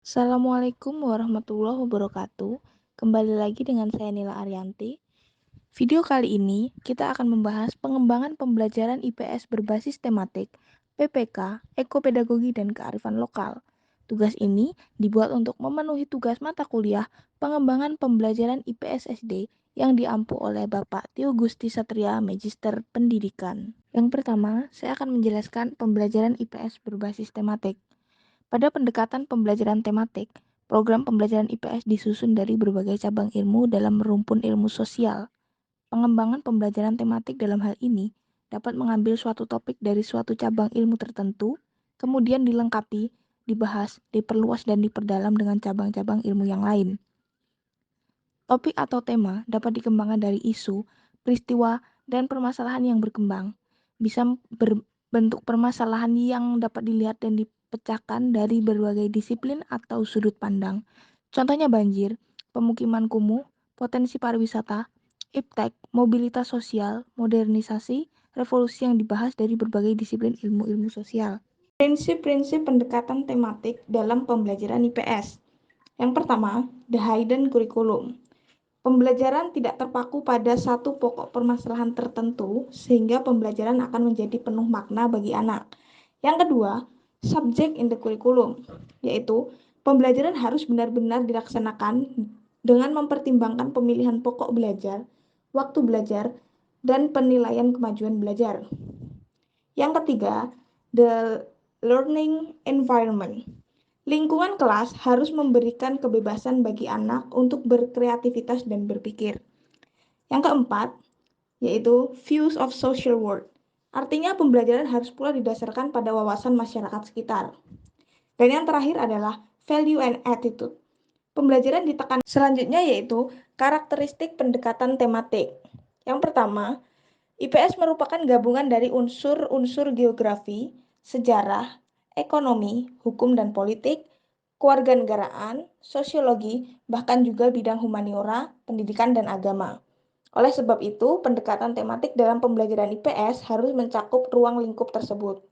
Assalamualaikum warahmatullahi wabarakatuh. Kembali lagi dengan saya Nila Arianti. Video kali ini kita akan membahas pengembangan pembelajaran IPS berbasis tematik, PPK, ekopedagogi, dan kearifan lokal. Tugas ini dibuat untuk memenuhi tugas mata kuliah pengembangan pembelajaran IPS SD yang diampu oleh Bapak Tio Gusti Satria, Magister Pendidikan. Yang pertama, saya akan menjelaskan pembelajaran IPS berbasis tematik. Pada pendekatan pembelajaran tematik, program pembelajaran IPS disusun dari berbagai cabang ilmu dalam rumpun ilmu sosial. Pengembangan pembelajaran tematik dalam hal ini dapat mengambil suatu topik dari suatu cabang ilmu tertentu, kemudian dilengkapi, dibahas, diperluas, dan diperdalam dengan cabang-cabang ilmu yang lain. Topik atau tema dapat dikembangkan dari isu, peristiwa, dan permasalahan yang berkembang. Bisa berbentuk permasalahan yang dapat dilihat dan dipecahkan dari berbagai disiplin atau sudut pandang. Contohnya banjir, pemukiman kumuh, potensi pariwisata, iptek, mobilitas sosial, modernisasi, revolusi yang dibahas dari berbagai disiplin ilmu-ilmu sosial. Prinsip-prinsip pendekatan tematik dalam pembelajaran IPS. Yang pertama, the hidden curriculum. Pembelajaran tidak terpaku pada satu pokok permasalahan tertentu, sehingga pembelajaran akan menjadi penuh makna bagi anak. Yang kedua, subject in the curriculum, yaitu pembelajaran harus benar-benar dilaksanakan dengan mempertimbangkan pemilihan pokok belajar, waktu belajar, dan penilaian kemajuan belajar. Yang ketiga, the learning environment. Lingkungan kelas harus memberikan kebebasan bagi anak untuk berkreativitas dan berpikir. Yang keempat, yaitu views of social world. Artinya pembelajaran harus pula didasarkan pada wawasan masyarakat sekitar. Dan yang terakhir adalah value and attitude. Pembelajaran ditekan selanjutnya yaitu karakteristik pendekatan tematik. Yang pertama, IPS merupakan gabungan dari unsur-unsur geografi, sejarah, ekonomi, hukum dan politik, kewarganegaraan, sosiologi, bahkan juga bidang humaniora, pendidikan, dan agama. Oleh sebab itu, pendekatan tematik dalam pembelajaran IPS harus mencakup ruang lingkup tersebut.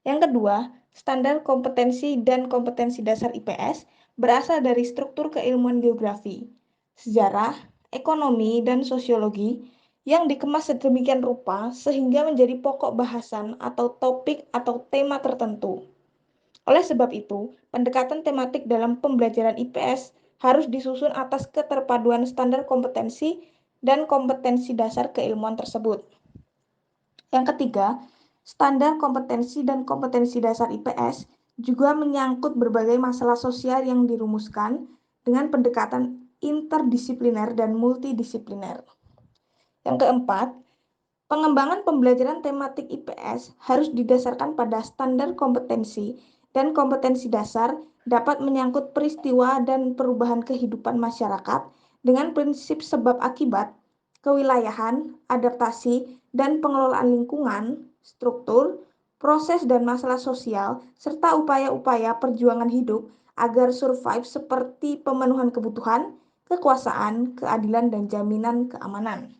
Yang kedua, standar kompetensi dan kompetensi dasar IPS berasal dari struktur keilmuan geografi, sejarah, ekonomi, dan sosiologi yang dikemas sedemikian rupa sehingga menjadi pokok bahasan atau topik atau tema tertentu. Oleh sebab itu, pendekatan tematik dalam pembelajaran IPS harus disusun atas keterpaduan standar kompetensi dan kompetensi dasar keilmuan tersebut. Yang ketiga, standar kompetensi dan kompetensi dasar IPS juga menyangkut berbagai masalah sosial yang dirumuskan dengan pendekatan interdisipliner dan multidisipliner. Yang keempat, pengembangan pembelajaran tematik IPS harus didasarkan pada standar kompetensi dan kompetensi dasar dapat menyangkut peristiwa dan perubahan kehidupan masyarakat dengan prinsip sebab akibat, kewilayahan, adaptasi, dan pengelolaan lingkungan, struktur, proses dan masalah sosial, serta upaya-upaya perjuangan hidup agar survive seperti pemenuhan kebutuhan, kekuasaan, keadilan, dan jaminan keamanan.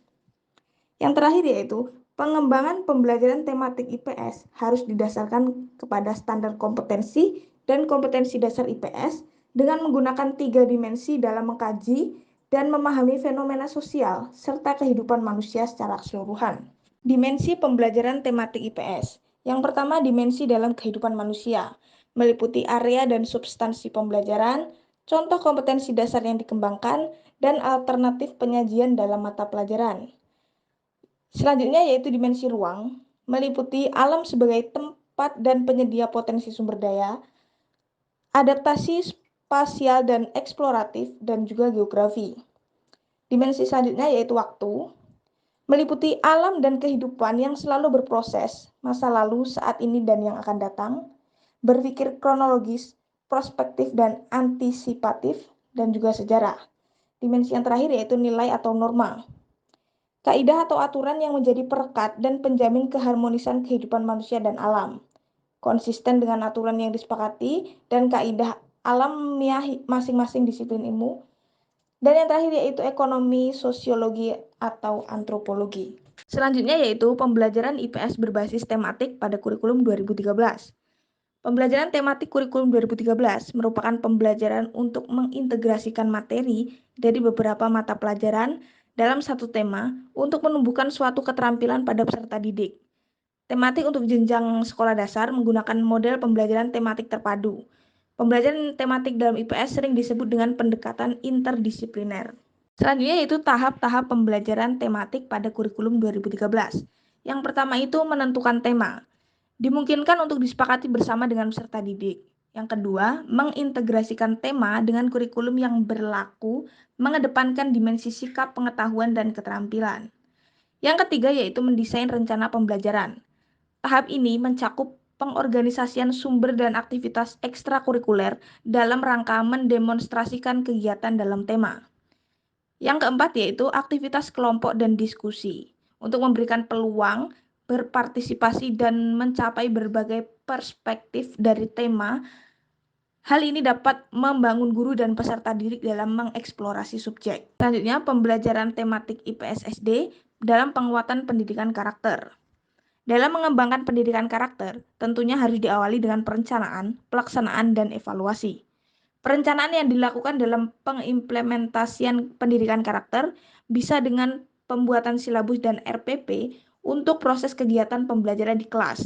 Yang terakhir yaitu pengembangan pembelajaran tematik IPS harus didasarkan kepada standar kompetensi dan kompetensi dasar IPS dengan menggunakan 3 dimensi dalam mengkaji dan memahami fenomena sosial serta kehidupan manusia secara keseluruhan. Dimensi pembelajaran tematik IPS. Yang pertama, dimensi dalam kehidupan manusia, meliputi area dan substansi pembelajaran, contoh kompetensi dasar yang dikembangkan, dan alternatif penyajian dalam mata pelajaran. Selanjutnya yaitu dimensi ruang, meliputi alam sebagai tempat dan penyedia potensi sumber daya, adaptasi spasial dan eksploratif, dan juga geografi. Dimensi selanjutnya yaitu waktu, meliputi alam dan kehidupan yang selalu berproses, masa lalu, saat ini, dan yang akan datang, berpikir kronologis, prospektif, dan antisipatif, dan juga sejarah. Dimensi yang terakhir yaitu nilai atau norma. Kaidah atau aturan yang menjadi perekat dan penjamin keharmonisan kehidupan manusia dan alam, konsisten dengan aturan yang disepakati dan kaidah alamiah masing-masing disiplin ilmu. Dan yang terakhir yaitu ekonomi, sosiologi, atau antropologi. Selanjutnya yaitu pembelajaran IPS berbasis tematik pada kurikulum 2013. Pembelajaran tematik kurikulum 2013 merupakan pembelajaran untuk mengintegrasikan materi dari beberapa mata pelajaran dalam satu tema untuk menumbuhkan suatu keterampilan pada peserta didik. Tematik untuk jenjang sekolah dasar menggunakan model pembelajaran tematik terpadu. Pembelajaran tematik dalam IPS sering disebut dengan pendekatan interdisipliner. Selanjutnya yaitu tahap-tahap pembelajaran tematik pada kurikulum 2013. Yang pertama itu menentukan tema. Dimungkinkan untuk disepakati bersama dengan peserta didik. Yang kedua, mengintegrasikan tema dengan kurikulum yang berlaku, mengedepankan dimensi sikap, pengetahuan, dan keterampilan. Yang ketiga yaitu mendesain rencana pembelajaran. Tahap ini mencakup pengorganisasian sumber dan aktivitas ekstrakurikuler dalam rangka mendemonstrasikan kegiatan dalam tema. Yang keempat yaitu aktivitas kelompok dan diskusi untuk memberikan peluang berpartisipasi dan mencapai berbagai perspektif dari tema. Hal ini dapat membangun guru dan peserta didik dalam mengeksplorasi subjek. Selanjutnya, pembelajaran tematik IPS SD dalam penguatan pendidikan karakter. Dalam mengembangkan pendidikan karakter, tentunya harus diawali dengan perencanaan, pelaksanaan, dan evaluasi. Perencanaan yang dilakukan dalam pengimplementasian pendidikan karakter bisa dengan pembuatan silabus dan RPP untuk proses kegiatan pembelajaran di kelas.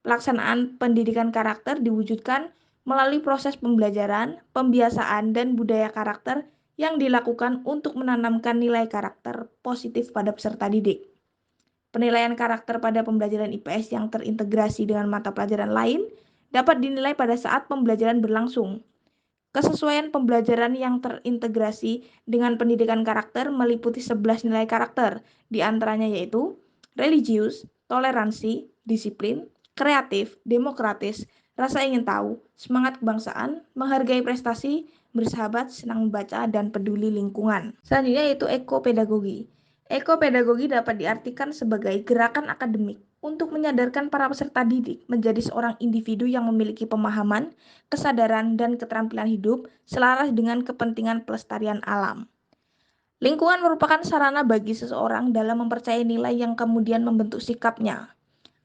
Pelaksanaan pendidikan karakter diwujudkan melalui proses pembelajaran, pembiasaan, dan budaya karakter yang dilakukan untuk menanamkan nilai karakter positif pada peserta didik. Penilaian karakter pada pembelajaran IPS yang terintegrasi dengan mata pelajaran lain dapat dinilai pada saat pembelajaran berlangsung. Kesesuaian pembelajaran yang terintegrasi dengan pendidikan karakter meliputi 11 nilai karakter, di antaranya yaitu religius, toleransi, disiplin, kreatif, demokratis, rasa ingin tahu, semangat kebangsaan, menghargai prestasi, bersahabat, senang membaca, dan peduli lingkungan. Selanjutnya yaitu ekopedagogi. Ekopedagogi dapat diartikan sebagai gerakan akademik untuk menyadarkan para peserta didik menjadi seorang individu yang memiliki pemahaman, kesadaran, dan keterampilan hidup selaras dengan kepentingan pelestarian alam. Lingkungan merupakan sarana bagi seseorang dalam mempercayai nilai yang kemudian membentuk sikapnya.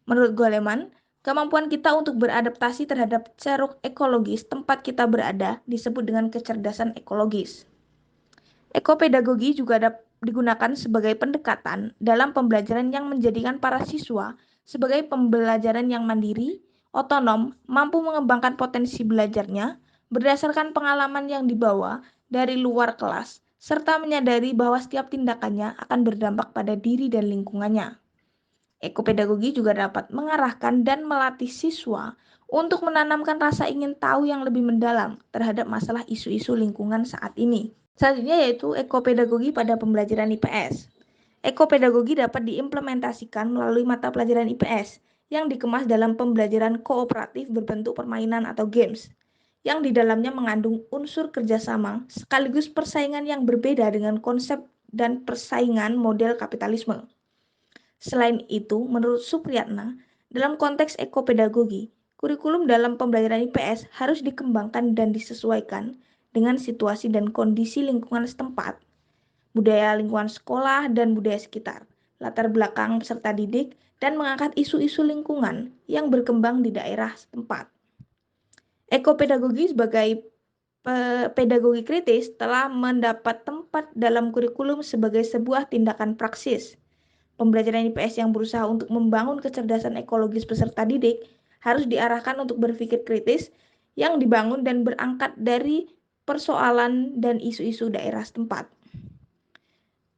Menurut Goleman, kemampuan kita untuk beradaptasi terhadap ceruk ekologis tempat kita berada disebut dengan kecerdasan ekologis. Ekopedagogi juga digunakan sebagai pendekatan dalam pembelajaran yang menjadikan para siswa sebagai pembelajaran yang mandiri, otonom, mampu mengembangkan potensi belajarnya berdasarkan pengalaman yang dibawa dari luar kelas, serta menyadari bahwa setiap tindakannya akan berdampak pada diri dan lingkungannya. Ekopedagogi juga dapat mengarahkan dan melatih siswa untuk menanamkan rasa ingin tahu yang lebih mendalam terhadap masalah isu-isu lingkungan saat ini. Selanjutnya yaitu ekopedagogi pada pembelajaran IPS. Ekopedagogi dapat diimplementasikan melalui mata pelajaran IPS yang dikemas dalam pembelajaran kooperatif berbentuk permainan atau games, yang di dalamnya mengandung unsur kerjasama sekaligus persaingan yang berbeda dengan konsep dan persaingan model kapitalisme. Selain itu, menurut Supriyatna, dalam konteks ekopedagogi, kurikulum dalam pembelajaran IPS harus dikembangkan dan disesuaikan dengan situasi dan kondisi lingkungan setempat, budaya lingkungan sekolah dan budaya sekitar, latar belakang peserta didik, dan mengangkat isu-isu lingkungan yang berkembang di daerah setempat. Ekopedagogi sebagai pedagogi kritis telah mendapat tempat dalam kurikulum sebagai sebuah tindakan praksis. Pembelajaran IPS yang berusaha untuk membangun kecerdasan ekologis peserta didik harus diarahkan untuk berpikir kritis yang dibangun dan berangkat dari persoalan dan isu-isu daerah setempat.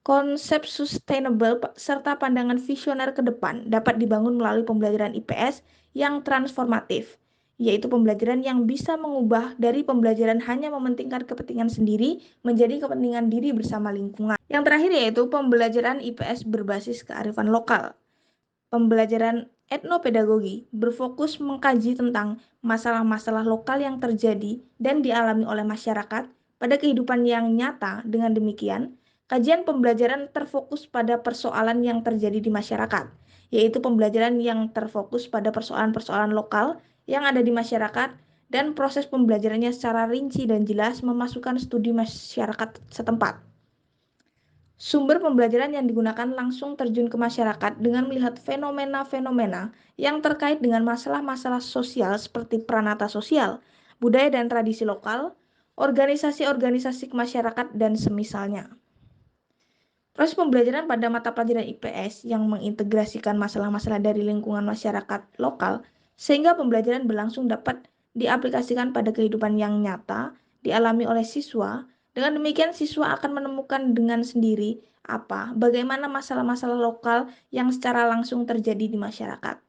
Konsep sustainable serta pandangan visioner ke depan dapat dibangun melalui pembelajaran IPS yang transformatif, yaitu pembelajaran yang bisa mengubah dari pembelajaran hanya mementingkan kepentingan sendiri menjadi kepentingan diri bersama lingkungan. Yang terakhir yaitu pembelajaran IPS berbasis kearifan lokal. Pembelajaran etnopedagogi berfokus mengkaji tentang masalah-masalah lokal yang terjadi dan dialami oleh masyarakat pada kehidupan yang nyata. Dengan demikian, kajian pembelajaran terfokus pada persoalan yang terjadi di masyarakat, yaitu pembelajaran yang terfokus pada persoalan-persoalan lokal yang ada di masyarakat dan proses pembelajarannya secara rinci dan jelas memasukkan studi masyarakat setempat. Sumber pembelajaran yang digunakan langsung terjun ke masyarakat dengan melihat fenomena-fenomena yang terkait dengan masalah-masalah sosial seperti peranata sosial, budaya dan tradisi lokal, organisasi-organisasi masyarakat, dan semisalnya. Proses pembelajaran pada mata pelajaran IPS yang mengintegrasikan masalah-masalah dari lingkungan masyarakat lokal sehingga pembelajaran berlangsung dapat diaplikasikan pada kehidupan yang nyata dialami oleh siswa. Dengan demikian siswa akan menemukan dengan sendiri bagaimana masalah-masalah lokal yang secara langsung terjadi di masyarakat.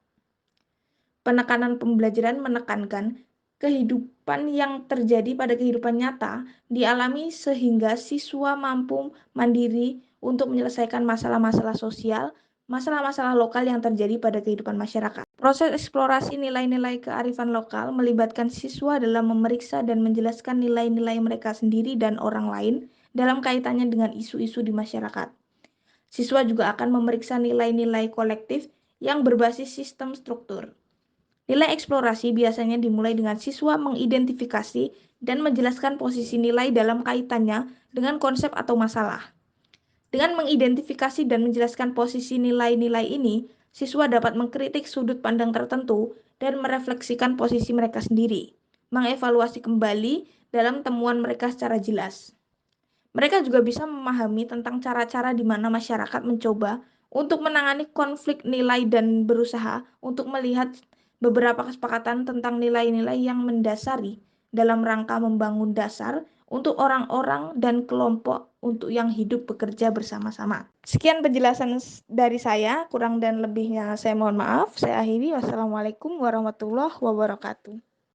Penekanan pembelajaran menekankan kehidupan yang terjadi pada kehidupan nyata dialami sehingga siswa mampu mandiri untuk menyelesaikan masalah-masalah sosial, masalah-masalah lokal yang terjadi pada kehidupan masyarakat. Proses eksplorasi nilai-nilai kearifan lokal melibatkan siswa dalam memeriksa dan menjelaskan nilai-nilai mereka sendiri dan orang lain dalam kaitannya dengan isu-isu di masyarakat. Siswa juga akan memeriksa nilai-nilai kolektif yang berbasis sistem struktur. Nilai eksplorasi biasanya dimulai dengan siswa mengidentifikasi dan menjelaskan posisi nilai dalam kaitannya dengan konsep atau masalah. Dengan mengidentifikasi dan menjelaskan posisi nilai-nilai ini, siswa dapat mengkritik sudut pandang tertentu dan merefleksikan posisi mereka sendiri, mengevaluasi kembali dalam temuan mereka secara jelas. Mereka juga bisa memahami tentang cara-cara di mana masyarakat mencoba untuk menangani konflik nilai dan berusaha untuk melihat beberapa kesepakatan tentang nilai-nilai yang mendasari dalam rangka membangun dasar untuk orang-orang dan kelompok untuk yang hidup bekerja bersama-sama. Sekian penjelasan dari saya, kurang dan lebihnya saya mohon maaf. Saya akhiri. Wassalamualaikum warahmatullahi wabarakatuh.